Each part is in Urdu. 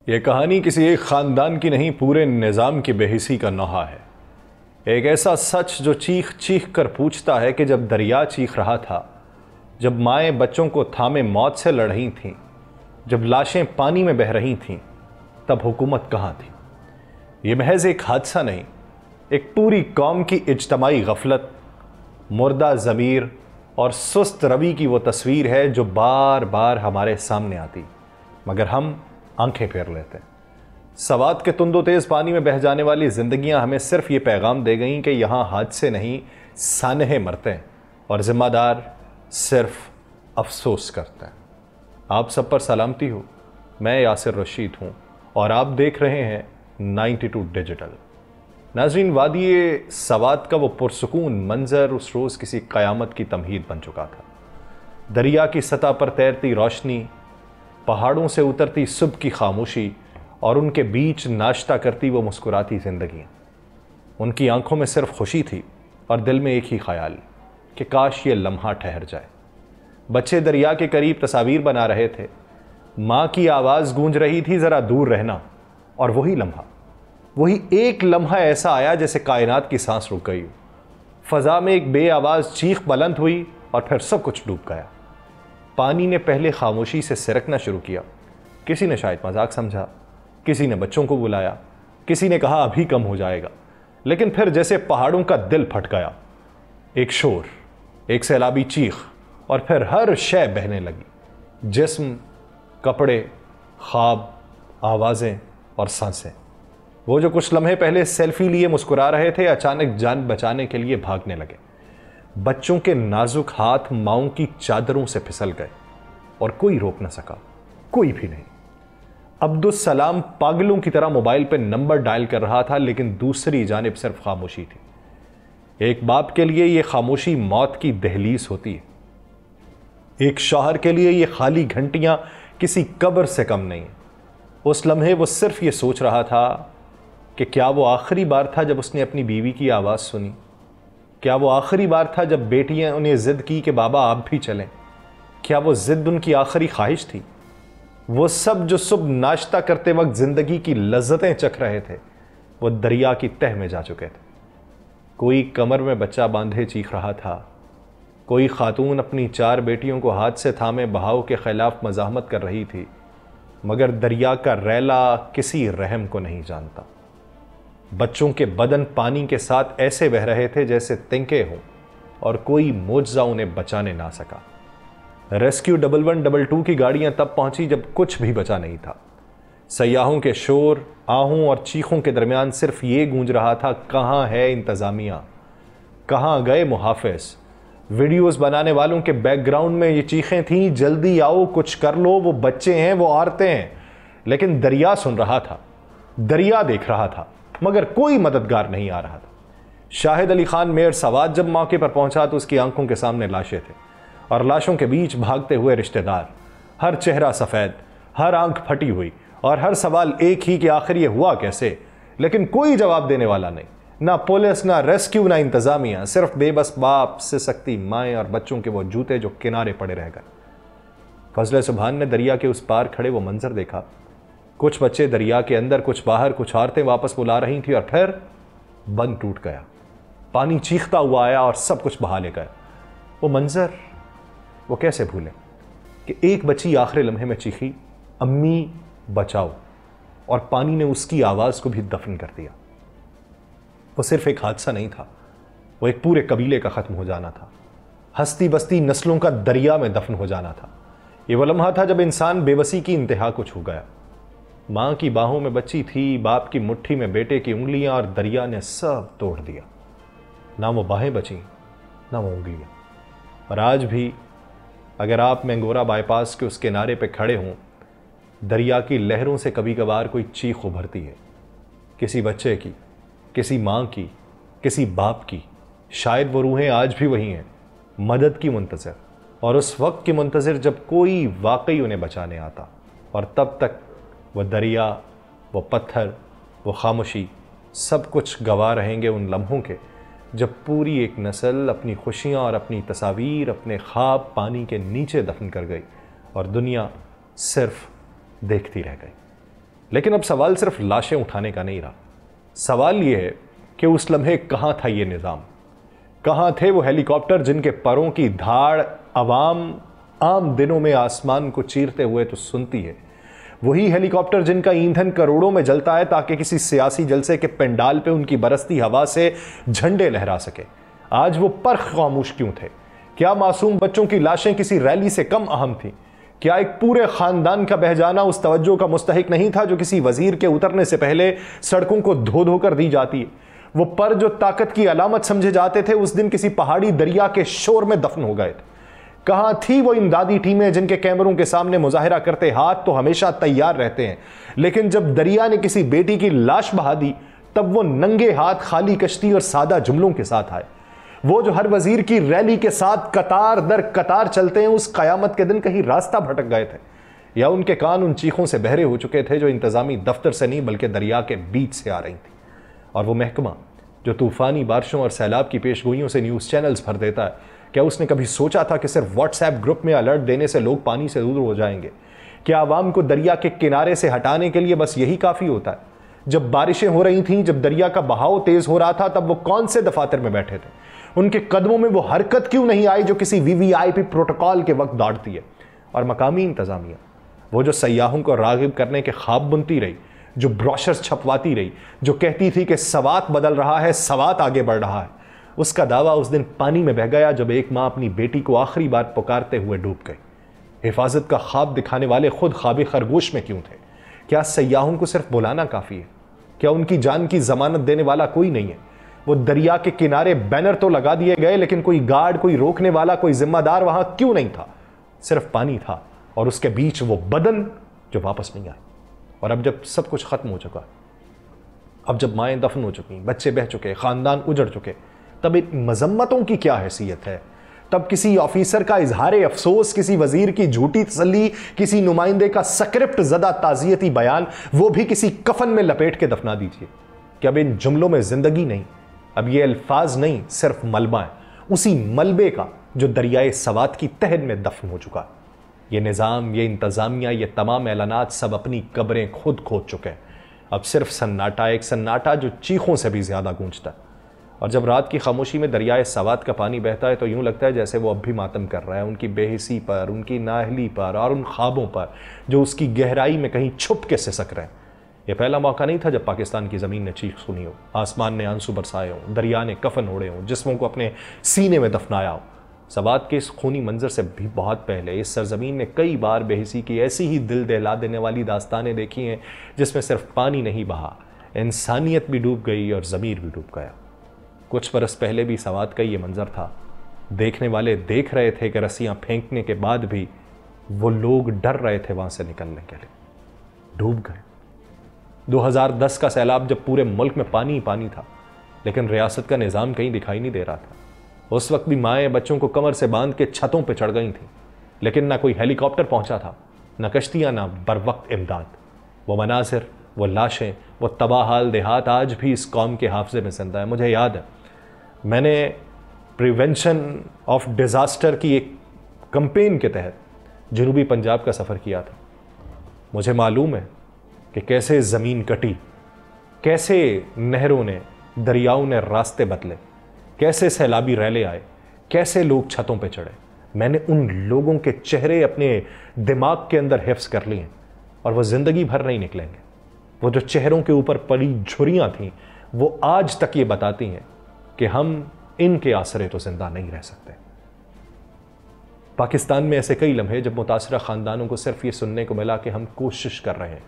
یہ کہانی کسی ایک خاندان کی نہیں، پورے نظام کی بے حسی کا نوحہ ہے۔ ایک ایسا سچ جو چیخ چیخ کر پوچھتا ہے کہ جب دریا چیخ رہا تھا، جب مائیں بچوں کو تھامے موت سے لڑ رہی تھیں، جب لاشیں پانی میں بہہ رہی تھیں، تب حکومت کہاں تھی؟ یہ محض ایک حادثہ نہیں، ایک پوری قوم کی اجتماعی غفلت، مردہ ضمیر اور سست روی کی وہ تصویر ہے جو بار بار ہمارے سامنے آتی، مگر ہم آنکھیں پھیر لیتے ہیں۔ سوات کے تند و تیز پانی میں بہہ جانے والی زندگیاں ہمیں صرف یہ پیغام دے گئیں کہ یہاں حادثے نہیں، سانحے مرتے ہیں، اور ذمہ دار صرف افسوس کرتے ہیں۔ آپ سب پر سلامتی ہو، میں یاسر رشید ہوں اور آپ دیکھ رہے ہیں 92 ڈیجیٹل۔ ناظرین، وادی سوات کا وہ پرسکون منظر اس روز کسی قیامت کی تمہید بن چکا تھا۔ دریا کی سطح پر تیرتی روشنی، پہاڑوں سے اترتی صبح کی خاموشی اور ان کے بیچ ناشتہ کرتی وہ مسکراتی زندگیاں۔ ان کی آنکھوں میں صرف خوشی تھی اور دل میں ایک ہی خیال کہ کاش یہ لمحہ ٹھہر جائے۔ بچے دریا کے قریب تصاویر بنا رہے تھے، ماں کی آواز گونج رہی تھی ذرا دور رہنا، اور وہی ایک لمحہ ایسا آیا جیسے کائنات کی سانس رک گئی۔ فضا میں ایک بے آواز چیخ بلند ہوئی اور پھر سب کچھ ڈوب گیا۔ پانی نے پہلے خاموشی سے سرکنا شروع کیا، کسی نے شاید مذاق سمجھا، کسی نے بچوں کو بلایا، کسی نے کہا ابھی کم ہو جائے گا، لیکن پھر جیسے پہاڑوں کا دل پھٹ گیا، ایک شور، ایک سیلابی چیخ، اور پھر ہر شے بہنے لگی، جسم، کپڑے، خواب، آوازیں اور سانسیں۔ وہ جو کچھ لمحے پہلے سیلفی لیے مسکرا رہے تھے، اچانک جان بچانے کے لیے بھاگنے لگے۔ بچوں کے نازک ہاتھ ماؤں کی چادروں سے پھسل گئے اور کوئی روک نہ سکا، کوئی بھی نہیں۔ عبدالسلام پاگلوں کی طرح موبائل پہ نمبر ڈائل کر رہا تھا، لیکن دوسری جانب صرف خاموشی تھی۔ ایک باپ کے لیے یہ خاموشی موت کی دہلیز ہوتی ہے، ایک شوہر کے لیے یہ خالی گھنٹیاں کسی قبر سے کم نہیں۔ اس لمحے وہ صرف یہ سوچ رہا تھا کہ کیا وہ آخری بار تھا جب اس نے اپنی بیوی کی آواز سنی؟ کیا وہ آخری بار تھا جب بیٹیاں انہیں ضد کی کہ بابا آپ بھی چلیں؟ کیا وہ ضد ان کی آخری خواہش تھی؟ وہ سب جو صبح ناشتہ کرتے وقت زندگی کی لذتیں چکھ رہے تھے، وہ دریا کی تہ میں جا چکے تھے۔ کوئی کمر میں بچہ باندھے چیخ رہا تھا، کوئی خاتون اپنی 4 بیٹیوں کو ہاتھ سے تھامے بہاؤ کے خلاف مزاحمت کر رہی تھی، مگر دریا کا ریلا کسی رحم کو نہیں جانتا۔ بچوں کے بدن پانی کے ساتھ ایسے بہہ رہے تھے جیسے تنکے ہوں، اور کوئی معجزہ انہیں بچانے نہ سکا۔ ریسکیو 1122 کی گاڑیاں تب پہنچی جب کچھ بھی بچا نہیں تھا۔ سیاحوں کے شور، آہوں اور چیخوں کے درمیان صرف یہ گونج رہا تھا، کہاں ہے انتظامیہ؟ کہاں گئے محافظ؟ ویڈیوز بنانے والوں کے بیک گراؤنڈ میں یہ چیخیں تھیں، جلدی آؤ، کچھ کر لو، وہ بچے ہیں، وہ عورتیں ہیں۔ لیکن دریا سن رہا تھا، دریا دیکھ رہا تھا، مگر کوئی مددگار نہیں آ رہا تھا۔ شاہد علی خان میئر سوات جب موقع پر پہنچا تو اس کی آنکھوں کے سامنے لاشیں تھے، اور لاشوں کے بیچ بھاگتے ہوئے رشتہ دار، ہر چہرہ سفید، ہر آنکھ پھٹی ہوئی، اور ہر سوال ایک ہی کہ آخر یہ ہوا کیسے؟ لیکن کوئی جواب دینے والا نہیں، نہ پولیس، نہ ریسکیو، نہ انتظامیہ، صرف بے بس باپ، سسکتی مائیں اور بچوں کے وہ جوتے جو کنارے پڑے رہ گئے۔ فضل سبحان نے دریا کے اس پار کھڑے وہ منظر دیکھا، کچھ بچے دریا کے اندر، کچھ باہر، کچھ عورتیں واپس بلا رہی تھیں، اور پھر بند ٹوٹ گیا۔ پانی چیختا ہوا آیا اور سب کچھ بہا لے گیا۔ وہ منظر وہ کیسے بھولیں کہ ایک بچی آخری لمحے میں چیخی، امی بچاؤ، اور پانی نے اس کی آواز کو بھی دفن کر دیا۔ وہ صرف ایک حادثہ نہیں تھا، وہ ایک پورے قبیلے کا ختم ہو جانا تھا، ہستی بستی نسلوں کا دریا میں دفن ہو جانا تھا۔ یہ وہ لمحہ تھا جب انسان بے بسی کی انتہا کو چھو گیا۔ ماں کی باہوں میں بچی تھی، باپ کی مٹھی میں بیٹے کی انگلیاں، اور دریا نے سب توڑ دیا۔ نہ وہ باہیں بچیں، نہ وہ انگلیاں۔ اور آج بھی اگر آپ مینگورا بائی پاس کے اس کنارے پہ کھڑے ہوں، دریا کی لہروں سے کبھی کبھار کوئی چیخ ابھرتی ہے، کسی بچے کی، کسی ماں کی، کسی باپ کی۔ شاید وہ روحیں آج بھی وہی ہیں، مدد کی منتظر، اور اس وقت کی منتظر جب کوئی واقعی انہیں بچانے آتا۔ اور تب تک وہ دریا، وہ پتھر، وہ خاموشی، سب کچھ گواہ رہیں گے ان لمحوں کے جب پوری ایک نسل اپنی خوشیاں اور اپنی تصاویر، اپنے خواب پانی کے نیچے دفن کر گئی، اور دنیا صرف دیکھتی رہ گئی۔ لیکن اب سوال صرف لاشیں اٹھانے کا نہیں رہا، سوال یہ ہے کہ اس لمحے کہاں تھا یہ نظام؟ کہاں تھے وہ ہیلی کاپٹر جن کے پروں کی دھاڑ عوام عام دنوں میں آسمان کو چیرتے ہوئے تو سنتی ہے؟ وہی ہیلی کاپٹر جن کا ایندھن کروڑوں میں جلتا ہے تاکہ کسی سیاسی جلسے کے پنڈال پہ ان کی برستی ہوا سے جھنڈے لہرا سکے۔ آج وہ پر خاموش کیوں تھے؟ کیا معصوم بچوں کی لاشیں کسی ریلی سے کم اہم تھیں؟ کیا ایک پورے خاندان کا بہ جانا اس توجہ کا مستحق نہیں تھا جو کسی وزیر کے اترنے سے پہلے سڑکوں کو دھو دھو کر دی جاتی ہے؟ وہ پر جو طاقت کی علامت سمجھے جاتے تھے اس دن کسی پہاڑی دریا کے شور میں دفن ہو گئے تھے۔ کہاں تھی وہ امدادی ٹیمیں جن کے کیمروں کے سامنے مظاہرہ کرتے ہاتھ تو ہمیشہ تیار رہتے ہیں، لیکن جب دریا نے کسی بیٹی کی لاش بہا دی تب وہ ننگے ہاتھ خالی کشتی اور سادہ جملوں کے ساتھ آئے؟ وہ جو ہر وزیر کی ریلی کے ساتھ قطار در قطار چلتے ہیں اس قیامت کے دن کہیں راستہ بھٹک گئے تھے، یا ان کے کان ان چیخوں سے بہرے ہو چکے تھے جو انتظامی دفتر سے نہیں بلکہ دریا کے بیچ سے آ رہی تھی؟ اور وہ محکمہ جو طوفانی بارشوں اور سیلاب کی پیشگوئیوں سے نیوز چینلز بھر دیتا ہے، کیا اس نے کبھی سوچا تھا کہ صرف واٹس ایپ گروپ میں الرٹ دینے سے لوگ پانی سے دور ہو جائیں گے؟ کیا عوام کو دریا کے کنارے سے ہٹانے کے لیے بس یہی کافی ہوتا ہے؟ جب بارشیں ہو رہی تھیں، جب دریا کا بہاؤ تیز ہو رہا تھا، تب وہ کون سے دفاتر میں بیٹھے تھے؟ ان کے قدموں میں وہ حرکت کیوں نہیں آئی جو کسی VVIP پروٹوکال کے وقت دوڑتی ہے؟ اور مقامی انتظامیہ وہ جو سیاحوں کو راغب کرنے کے خواب بنتی رہی، جو بروشرز چھپواتی رہی، جو کہتی تھی کہ سوات بدل رہا ہے، سوات آگے بڑھ رہا ہے، اس کا دعویٰ اس دن پانی میں بہہ گیا جب ایک ماں اپنی بیٹی کو آخری بار پکارتے ہوئے ڈوب گئی۔ حفاظت کا خواب دکھانے والے خود خواب خرگوش میں کیوں تھے؟ کیا سیاحوں کو صرف بلانا کافی ہے؟ کیا ان کی جان کی ضمانت دینے والا کوئی نہیں ہے؟ وہ دریا کے کنارے بینر تو لگا دیے گئے لیکن کوئی گارڈ، کوئی روکنے والا، کوئی ذمہ دار وہاں کیوں نہیں تھا؟ صرف پانی تھا اور اس کے بیچ وہ بدن جو واپس نہیں آئے۔ اور اب جب سب کچھ ختم ہو چکا، اب جب مائیں دفن ہو چکی، بچے بہہ چکے، خاندان اجڑ چکے، تب ان مذمتوں کی کیا حیثیت ہے؟ تب کسی آفیسر کا اظہار افسوس، کسی وزیر کی جھوٹی تسلی، کسی نمائندے کا سکرپٹ زدہ تعزیتی بیان، وہ بھی کسی کفن میں لپیٹ کے دفنا دیجیے۔ کہ اب ان جملوں میں زندگی نہیں، اب یہ الفاظ نہیں، صرف ملبہ ہے، اسی ملبے کا جو دریائے سوات کی تہہ میں دفن ہو چکا ہے۔ یہ نظام، یہ انتظامیہ، یہ تمام اعلانات سب اپنی قبریں خود کھود چکے ہیں۔ اب صرف سناٹا، ایک سناٹا جو چیخوں سے بھی زیادہ گونجتا ہے۔ اور جب رات کی خاموشی میں دریائے سوات کا پانی بہتا ہے تو یوں لگتا ہے جیسے وہ اب بھی ماتم کر رہا ہے ان کی بے حسی پر، ان کی نااہلی پر اور ان خوابوں پر جو اس کی گہرائی میں کہیں چھپ کے سسک رہے ہیں۔ یہ پہلا موقع نہیں تھا جب پاکستان کی زمین نے چیخ سنی ہو، آسمان نے آنسو برسائے ہوں، دریا نے کفن اوڑے ہوں، جسموں کو اپنے سینے میں دفنایا ہو۔ سوات کے اس خونی منظر سے بھی بہت پہلے اس سرزمین نے کئی بار بے حسی کی ایسی ہی دل دہلا دینے والی داستانیں دیکھی ہیں جس میں صرف پانی نہیں بہا، انسانیت بھی ڈوب گئی اور ضمیر بھی ڈوب گیا۔ کچھ برس پہلے بھی سوات کا یہ منظر تھا، دیکھنے والے دیکھ رہے تھے کہ رسیاں پھینکنے کے بعد بھی وہ لوگ ڈر رہے تھے وہاں سے نکلنے کے لیے، ڈوب گئے۔ 2010 کا سیلاب جب پورے ملک میں پانی ہی پانی تھا لیکن ریاست کا نظام کہیں دکھائی نہیں دے رہا تھا۔ اس وقت بھی مائیں بچوں کو کمر سے باندھ کے چھتوں پہ چڑھ گئی تھیں لیکن نہ کوئی ہیلی کاپٹر پہنچا تھا، نہ کشتیاں، نہ بر وقت امداد۔ وہ مناظر، وہ لاشیں، وہ تباہ حال دیہات آج بھی اس قوم کے حافظے میں زندہ ہے۔ مجھے یاد ہے میں نے پریونشن آف ڈیزاسٹر کی ایک کمپین کے تحت جنوبی پنجاب کا سفر کیا تھا۔ مجھے معلوم ہے کہ کیسے زمین کٹی، کیسے نہروں نے، دریاؤں نے راستے بدلے، کیسے سیلابی ریلے آئے، کیسے لوگ چھتوں پہ چڑھے۔ میں نے ان لوگوں کے چہرے اپنے دماغ کے اندر حفظ کر لیے اور وہ زندگی بھر نہیں نکلیں گے۔ وہ جو چہروں کے اوپر پڑی جھریاں تھیں وہ آج تک یہ بتاتی ہیں کہ ہم ان کے آسرے تو زندہ نہیں رہ سکتے۔ پاکستان میں ایسے کئی لمحے جب متاثرہ خاندانوں کو صرف یہ سننے کو ملا کہ ہم کوشش کر رہے ہیں،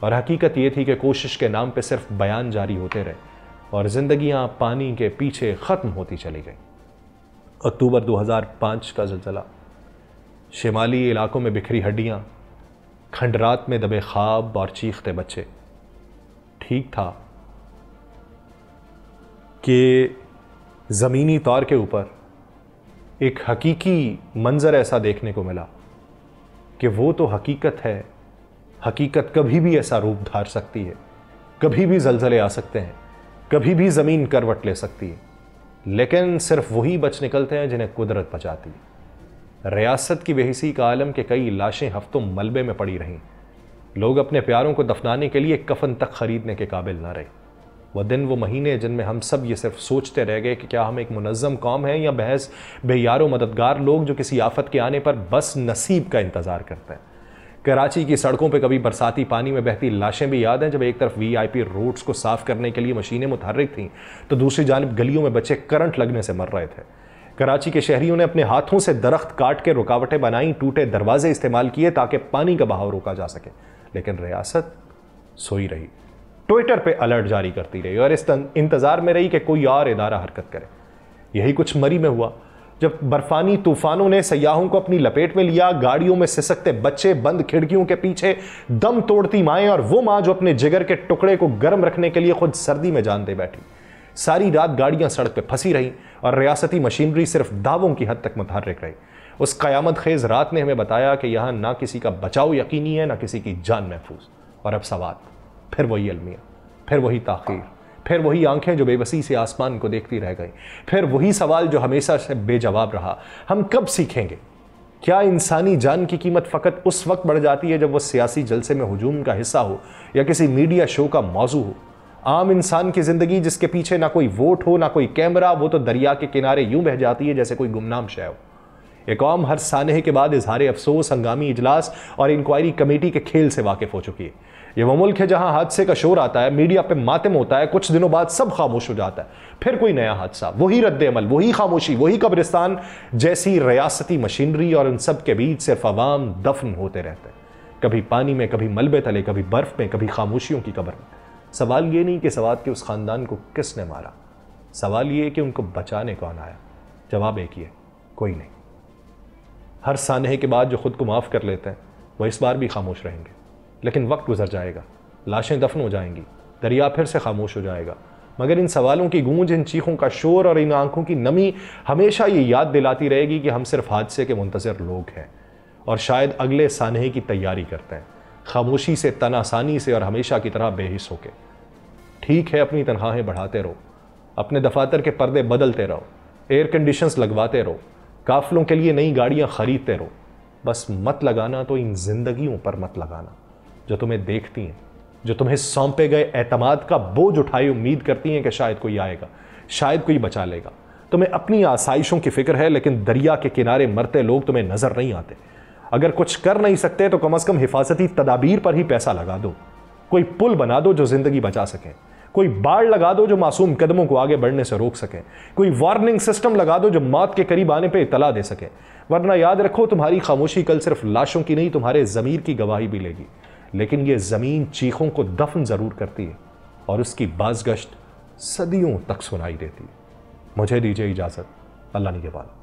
اور حقیقت یہ تھی کہ کوشش کے نام پہ صرف بیان جاری ہوتے رہے اور زندگیاں پانی کے پیچھے ختم ہوتی چلی گئیں۔ اکتوبر 2005 کا زلزلہ، شمالی علاقوں میں بکھری ہڈیاں، کھنڈرات میں دبے خواب اور چیختے بچے۔ ٹھیک تھا کہ زمینی طور کے اوپر ایک حقیقی منظر ایسا دیکھنے کو ملا کہ وہ تو حقیقت ہے، حقیقت کبھی بھی ایسا روپ دھار سکتی ہے، کبھی بھی زلزلے آ سکتے ہیں، کبھی بھی زمین کروٹ لے سکتی ہے، لیکن صرف وہی بچ نکلتے ہیں جنہیں قدرت بچاتی ہے۔ ریاست کی بے حسی کا عالم کے کئی لاشیں ہفتوں ملبے میں پڑی رہیں، لوگ اپنے پیاروں کو دفنانے کے لیے کفن تک خریدنے کے قابل نہ رہے۔ وہ دن وہ مہینے جن میں ہم سب یہ صرف سوچتے رہ گئے کہ کیا ہم ایک منظم قوم ہیں یا بحث بے یار و مددگار لوگ جو کسی آفت کے آنے پر بس نصیب کا انتظار کرتے ہیں۔ کراچی کی سڑکوں پہ کبھی برساتی پانی میں بہتی لاشیں بھی یاد ہیں جب ایک طرف وی آئی پی روڈز کو صاف کرنے کے لیے مشینیں متحرک تھیں تو دوسری جانب گلیوں میں بچے کرنٹ لگنے سے مر رہے تھے۔ کراچی کے شہریوں نے اپنے ہاتھوں سے درخت کاٹ کے رکاوٹیں بنائیں، ٹوٹے دروازے استعمال کیے تاکہ پانی کا بہاؤ روکا جا سکے، لیکن ریاست سوئی رہی، ٹویٹر پہ الرٹ جاری کرتی رہی اور اس انتظار میں رہی کہ کوئی اور ادارہ حرکت کرے۔ یہی کچھ مری میں ہوا جب برفانی طوفانوں نے سیاحوں کو اپنی لپیٹ میں لیا، گاڑیوں میں سسکتے بچے، بند کھڑکیوں کے پیچھے دم توڑتی مائیں اور وہ ماں جو اپنے جگر کے ٹکڑے کو گرم رکھنے کے لیے خود سردی میں جان دے بیٹھی۔ ساری رات گاڑیاں سڑک پہ پھنسی رہیں اور ریاستی مشینری صرف دعووں کی حد تک متحرک رہی۔ اس قیامت خیز رات نے ہمیں بتایا کہ یہاں نہ کسی کا بچاؤ یقینی ہے، نہ کسی کی جان محفوظ۔ اور اب سوات، پھر وہی المیہ، پھر وہی تاخیر، پھر وہی آنکھیں جو بے بسی سے آسمان کو دیکھتی رہ گئیں، پھر وہی سوال جو ہمیشہ سے بے جواب رہا، ہم کب سیکھیں گے؟ کیا انسانی جان کی قیمت فقط اس وقت بڑھ جاتی ہے جب وہ سیاسی جلسے میں ہجوم کا حصہ ہو یا کسی میڈیا شو کا موضوع ہو؟ عام انسان کی زندگی جس کے پیچھے نہ کوئی ووٹ ہو نہ کوئی کیمرہ، وہ تو دریا کے کنارے یوں بہہ جاتی ہے جیسے کوئی گمنام شے ہو۔ یہ قوم ہر سانحے کے بعد اظہار افسوس، ہنگامی اجلاس اور انکوائری کمیٹی کے کھیل سے واقف ہو چکی ہے۔ یہ وہ ملک ہے جہاں حادثے کا شور آتا ہے، میڈیا پہ ماتم ہوتا ہے، کچھ دنوں بعد سب خاموش ہو جاتا ہے، پھر کوئی نیا حادثہ، وہی رد عمل، وہی خاموشی، وہی قبرستان جیسی ریاستی مشینری، اور ان سب کے بیچ صرف عوام دفن ہوتے رہتے ہیں، کبھی پانی میں، کبھی ملبے تلے، کبھی برف میں، کبھی خاموشیوں کی قبر میں۔ سوال یہ نہیں کہ سوات کے اس خاندان کو کس نے مارا، سوال یہ کہ ان کو بچانے کون آیا۔ جواب ایک ہی ہے، کوئی نہیں۔ ہر سانحے کے بعد جو خود کو معاف کر لیتے ہیں وہ اس بار بھی خاموش رہیں گے، لیکن وقت گزر جائے گا، لاشیں دفن ہو جائیں گی، دریا پھر سے خاموش ہو جائے گا، مگر ان سوالوں کی گونج، ان چیخوں کا شور اور ان آنکھوں کی نمی ہمیشہ یہ یاد دلاتی رہے گی کہ ہم صرف حادثے کے منتظر لوگ ہیں اور شاید اگلے سانحے کی تیاری کرتے ہیں، خاموشی سے، تن آسانی سے اور ہمیشہ کی طرح بے حس ہو کے۔ ٹھیک ہے، اپنی تنخواہیں بڑھاتے رہو، اپنے دفاتر کے پردے بدلتے رہو، ایئر کنڈیشنز لگواتے رہو، قافلوں کے لیے نئی گاڑیاں خریدتے رہو، بس مت لگانا تو ان زندگیوں پر مت لگانا جو تمہیں دیکھتی ہیں، جو تمہیں سونپے گئے اعتماد کا بوجھ اٹھائے امید کرتی ہیں کہ شاید کوئی آئے گا، شاید کوئی بچا لے گا۔ تمہیں اپنی آسائشوں کی فکر ہے، لیکن دریا کے کنارے مرتے لوگ تمہیں نظر نہیں آتے۔ اگر کچھ کر نہیں سکتے تو کم از کم حفاظتی تدابیر پر ہی پیسہ لگا دو، کوئی پل بنا دو جو زندگی بچا سکیں، کوئی باڑ لگا دو جو معصوم قدموں کو آگے بڑھنے سے روک سکیں، کوئی وارننگ سسٹم لگا دو جو موت کے قریب آنے پہ اطلاع دے سکے، ورنہ یاد رکھو تمہاری خاموشی کل صرف لاشوں کی نہیں تمہارے ضمیر کی گواہی بھی لے گی، لیکن یہ زمین چیخوں کو دفن ضرور کرتی ہے اور اس کی بازگشت صدیوں تک سنائی دیتی ہے۔ مجھے دیجیے اجازت، اللہ نگہبان۔